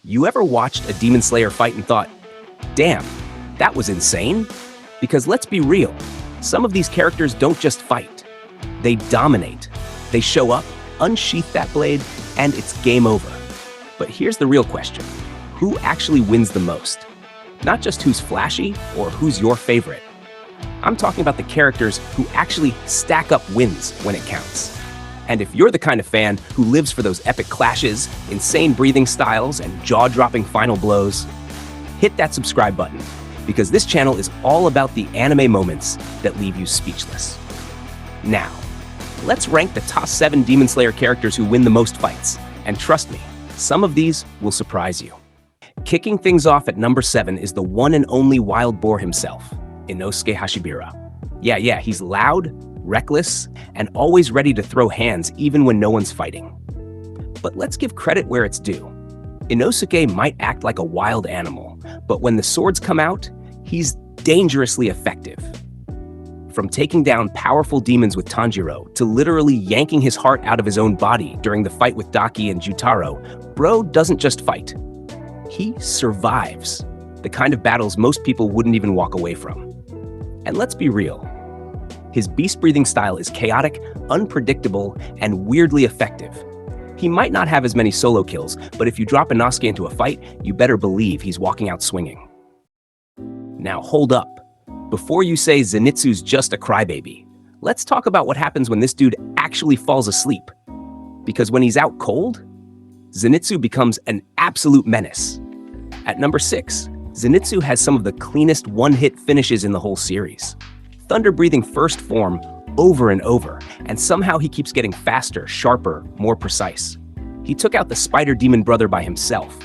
You ever watched a Demon Slayer fight and thought, damn, that was insane? Because let's be real, some of these characters don't just fight. They dominate. They show up, unsheath that blade, and it's game over. But here's the real question. Who actually wins the most? Not just who's flashy or who's your favorite. I'm talking about the characters who actually stack up wins when it counts. And if you're the kind of fan who lives for those epic clashes, insane breathing styles, and jaw-dropping final blows, hit that subscribe button, because this channel is all about the anime moments that leave you speechless. Now, let's rank the top 7 Demon Slayer characters who win the most fights. And trust me, some of these will surprise you. Kicking things off at number 7 is the one and only wild boar himself, Inosuke Hashibira. Yeah, he's loud, reckless, and always ready to throw hands even when no one's fighting. But let's give credit where it's due. Inosuke might act like a wild animal, but when the swords come out, he's dangerously effective. From taking down powerful demons with Tanjiro to literally yanking his heart out of his own body during the fight with Daki and Jutaro, bro doesn't just fight. He survives, the kind of battles most people wouldn't even walk away from. And let's be real, his beast-breathing style is chaotic, unpredictable, and weirdly effective. He might not have as many solo kills, but if you drop Inosuke into a fight, you better believe he's walking out swinging. Now hold up. Before you say Zenitsu's just a crybaby, let's talk about what happens when this dude actually falls asleep. Because when he's out cold, Zenitsu becomes an absolute menace. At number 6, Zenitsu has some of the cleanest one-hit finishes in the whole series. Thunder-breathing first form over and over, and somehow he keeps getting faster, sharper, more precise. He took out the spider demon brother by himself.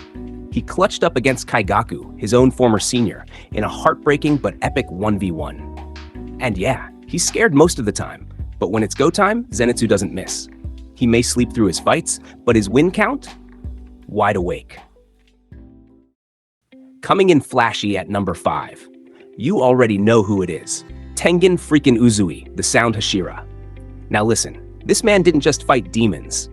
He clutched up against Kaigaku, his own former senior, in a heartbreaking but epic 1v1. And yeah, he's scared most of the time, but when it's go time, Zenitsu doesn't miss. He may sleep through his fights, but his win count? Wide awake. Coming in flashy at number 5. You already know who it is. Tengen freaking Uzui, the Sound Hashira. Now listen, this man didn't just fight demons.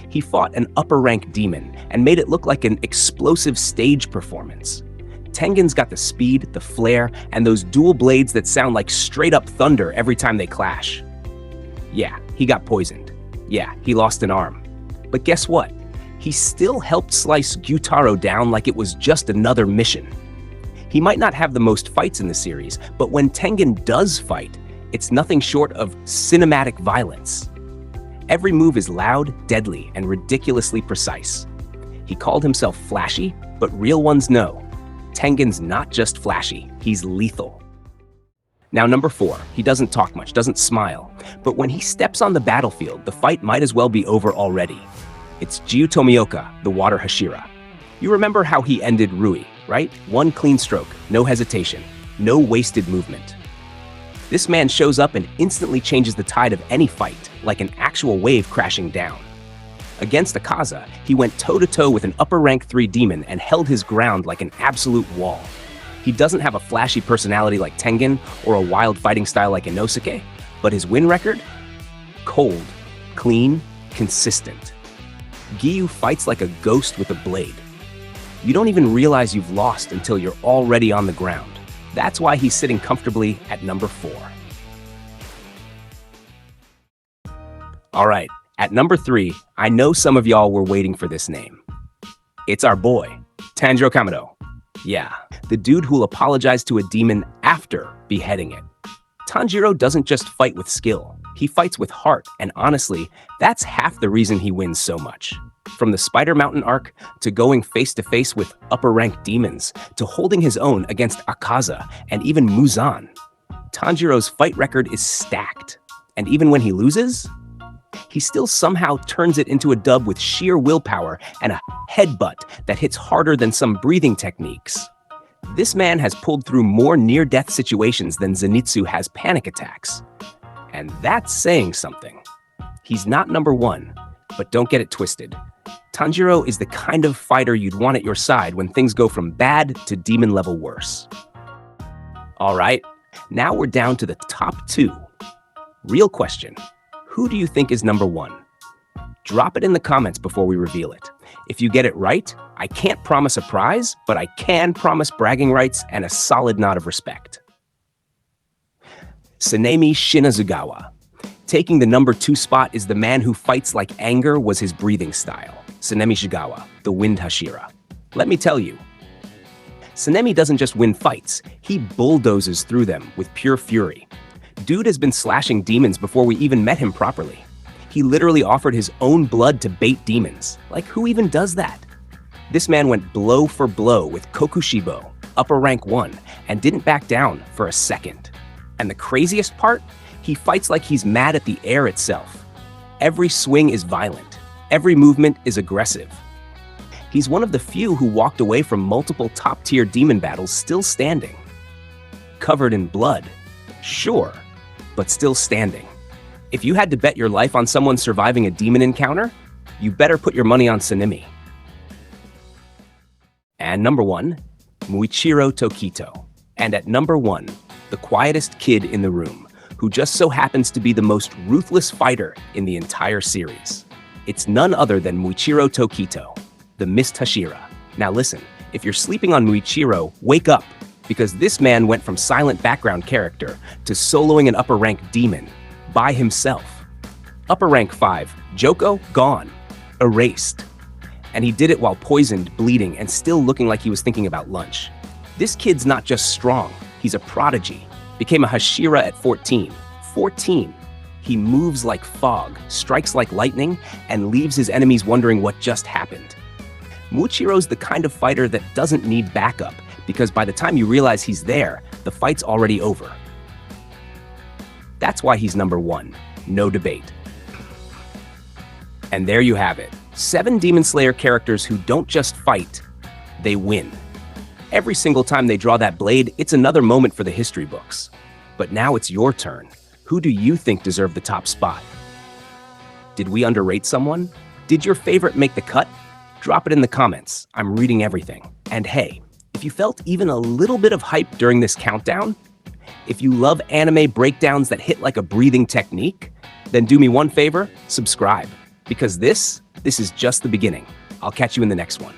He fought an upper-rank demon and made it look like an explosive stage performance. Tengen's got the speed, the flair, and those dual blades that sound like straight-up thunder every time they clash. Yeah, he got poisoned. Yeah, he lost an arm. But guess what? He still helped slice Gyutaro down like it was just another mission. He might not have the most fights in the series, but when Tengen does fight, it's nothing short of cinematic violence. Every move is loud, deadly, and ridiculously precise. He called himself flashy, but real ones know. Tengen's not just flashy, he's lethal. Now number 4, he doesn't talk much, doesn't smile, but when he steps on the battlefield, the fight might as well be over already. It's Giyu Tomioka, the Water Hashira. You remember how he ended Rui, right? One clean stroke, no hesitation, no wasted movement. This man shows up and instantly changes the tide of any fight, like an actual wave crashing down. Against Akaza, he went toe-to-toe with an upper rank 3 demon and held his ground like an absolute wall. He doesn't have a flashy personality like Tengen or a wild fighting style like Inosuke, but his win record? Cold, clean, consistent. Giyu fights like a ghost with a blade. You don't even realize you've lost until you're already on the ground. That's why he's sitting comfortably at number 4. All right, at number 3, I know some of y'all were waiting for this name. It's our boy, Tanjiro Kamado. Yeah, the dude who'll apologize to a demon after beheading it. Tanjiro doesn't just fight with skill, he fights with heart, and honestly, that's half the reason he wins so much. From the Spider Mountain arc, to going face-to-face with upper-ranked demons, to holding his own against Akaza and even Muzan, Tanjiro's fight record is stacked. And even when he loses, he still somehow turns it into a dub with sheer willpower and a headbutt that hits harder than some breathing techniques. This man has pulled through more near-death situations than Zenitsu has panic attacks. And that's saying something. He's not number 1, but don't get it twisted. Tanjiro is the kind of fighter you'd want at your side when things go from bad to demon level worse. All right, now we're down to the top 2. Real question, who do you think is number 1? Drop it in the comments before we reveal it. If you get it right, I can't promise a prize, but I can promise bragging rights and a solid nod of respect. Sanemi Shinazugawa. Taking the number 2 spot is the man who fights like anger was his breathing style. Sanemi Shigawa, the Wind Hashira. Let me tell you, Sanemi doesn't just win fights, he bulldozes through them with pure fury. Dude has been slashing demons before we even met him properly. He literally offered his own blood to bait demons. Like, who even does that? This man went blow for blow with Kokushibo, upper rank 1, and didn't back down for a second. And the craziest part? He fights like he's mad at the air itself. Every swing is violent. Every movement is aggressive. He's one of the few who walked away from multiple top-tier demon battles still standing. Covered in blood, sure, but still standing. If you had to bet your life on someone surviving a demon encounter, you better put your money on Sanemi. And number 1, Muichiro Tokito. And at number 1, the quietest kid in the room, who just so happens to be the most ruthless fighter in the entire series. It's none other than Muichiro Tokito, the Mist Hashira. Now listen, if you're sleeping on Muichiro, wake up, because this man went from silent background character to soloing an upper rank demon by himself. Upper rank 5, Joko, gone, erased. And he did it while poisoned, bleeding, and still looking like he was thinking about lunch. This kid's not just strong, he's a prodigy. Became a Hashira at 14. 14. He moves like fog, strikes like lightning, and leaves his enemies wondering what just happened. Muichiro's the kind of fighter that doesn't need backup, because by the time you realize he's there, the fight's already over. That's why he's number 1, no debate. And there you have it, 7 Demon Slayer characters who don't just fight, they win. Every single time they draw that blade, it's another moment for the history books. But now it's your turn. Who do you think deserved the top spot? Did we underrate someone? Did your favorite make the cut? Drop it in the comments. I'm reading everything. And hey, if you felt even a little bit of hype during this countdown, if you love anime breakdowns that hit like a breathing technique, then do me one favor, subscribe. Because this is just the beginning. I'll catch you in the next one.